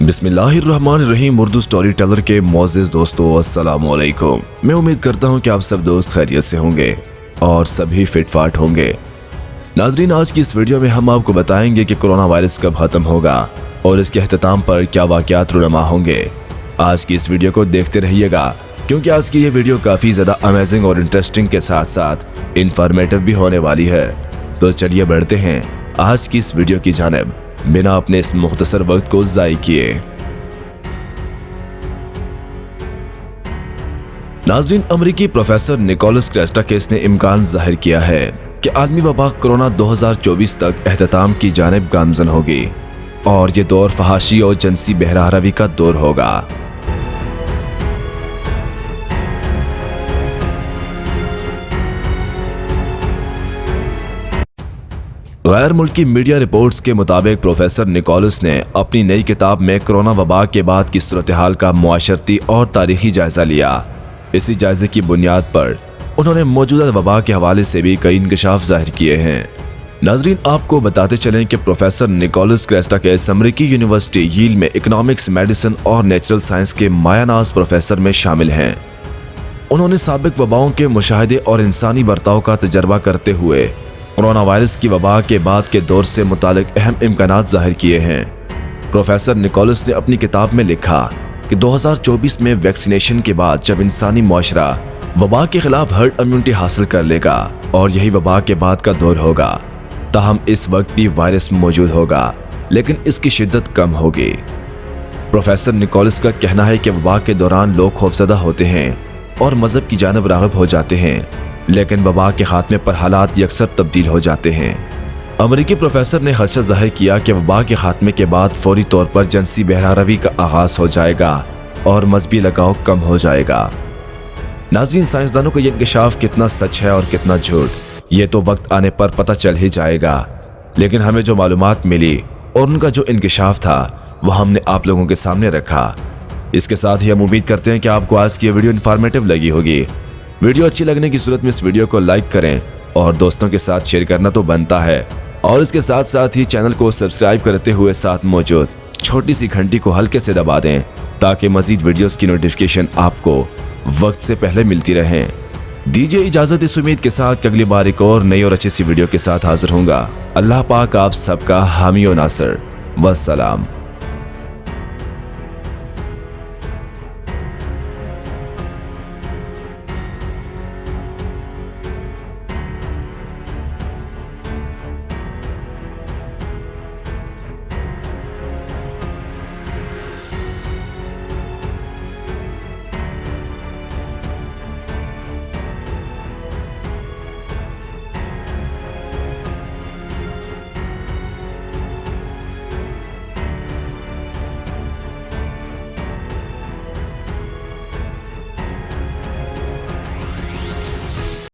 बिस्मिल्लाहिर्रहमानिर्रहीम। Urdu story teller के मोअज़्ज़िज़ दोस्तों, अस्सलामु अलैकुम। मैं उम्मीद करता हूँ कि आप सब दोस्त खैरियत से होंगे और सभी फिट फाट होंगे। नाज़रीन, आज की इस वीडियो में हम आपको बताएंगे कि कोरोना वायरस कब ख़त्म होगा और इसके अख्ताम पर क्या वाक़यात रुनमा होंगे। आज की इस वीडियो को देखते रहिएगा, क्योंकि आज की ये वीडियो काफ़ी ज़्यादा अमेजिंग और इंटरेस्टिंग के साथ साथ इंफॉर्मेटिव भी होने वाली है। तो चलिए बढ़ते हैं आज की इस वीडियो की जानिब, बिना अपने इस मुख्तसर वक्त को ज़ाय किए। नाज़रीन, अमरीकी प्रोफेसर निकोलस क्रेस्टाकेस ने इम्कान जाहिर किया है कि आलमी वबा कोरोना 2024 तक एहतताम की जानिब गामज़न होगी और ये दौर फहाशी और जिनसी बहरारवी का दौर होगा। गैर मुल्की मीडिया रिपोर्ट्स के मुताबिक प्रोफेसर निकोलस ने अपनी नई किताब में कोरोना वबा के बाद की सूरत हाल का मुआशरती और तारीखी जायजा लिया। इसी जायजे की बुनियाद पर उन्होंने मौजूदा वबा के हवाले से भी कई इंकशाफ जाहिर किए हैं। नाज़रीन, आपको बताते चलें कि प्रोफेसर निकोलस क्रेस्टाकेस अमरीकी यूनिवर्सिटी यील में इकोनॉमिक्स, मेडिसिन और नेचुरल साइंस के मायानाज प्रोफेसर में शामिल हैं। उन्होंने साबिक वबाओं के मुशाहिदे और इंसानी बर्ताव का तजर्बा करते हुए कोरोना वायरस की वबा के बाद के दौर से मुतालिक अहम इम्कानात जाहिर किए हैं। प्रोफेसर निकोलस ने अपनी किताब में लिखा कि 2024 में वैक्सीनेशन के बाद जब इंसानी मुआशरा वबा के खिलाफ हर्ड इम्यूनिटी हासिल कर लेगा और यही वबा के बाद का दौर होगा, ताहम इस वक्त भी वायरस मौजूद होगा लेकिन इसकी शिद्दत कम होगी। प्रोफेसर निकोलस का कहना है कि वबा के दौरान लोग खौफजदा होते हैं और मजहब की जानिब राग़िब हो जाते हैं, लेकिन वबा के खात्मे पर हालात यकसर तब्दील हो जाते हैं। अमरीकी प्रोफेसर ने खदशा ज़ाहिर किया कि वबा के खात्मे के बाद फौरी तौर पर जिनसी बहरारवी का आगाज हो जाएगा और मजहबी लगाव कम हो जाएगा। नाज़रीन, साइंसदानों का ये इंकशाफ कितना सच है और कितना झूठ, ये तो वक्त आने पर पता चल ही जाएगा, लेकिन हमें जो मालूमात मिली और उनका जो इंकशाफ था वह हमने आप लोगों के सामने रखा। इसके साथ ही हम उम्मीद करते हैं कि आपको आज की वीडियो इन्फॉर्मेटिव लगी होगी। वीडियो अच्छी लगने की सूरत में इस वीडियो को लाइक करें और दोस्तों के साथ शेयर करना तो बनता है, और इसके साथ साथ ही चैनल को सब्सक्राइब करते हुए साथ मौजूद छोटी सी घंटी को हल्के से दबा दें ताकि मजीद वीडियोस की नोटिफिकेशन आपको वक्त से पहले मिलती रहे। दीजिए इजाजत इस उम्मीद के साथ कि अगली बार एक और नई और अच्छी सी वीडियो के साथ हाजिर होऊंगा। अल्लाह पाक आप सबका हामी और नासर। वस्सलाम।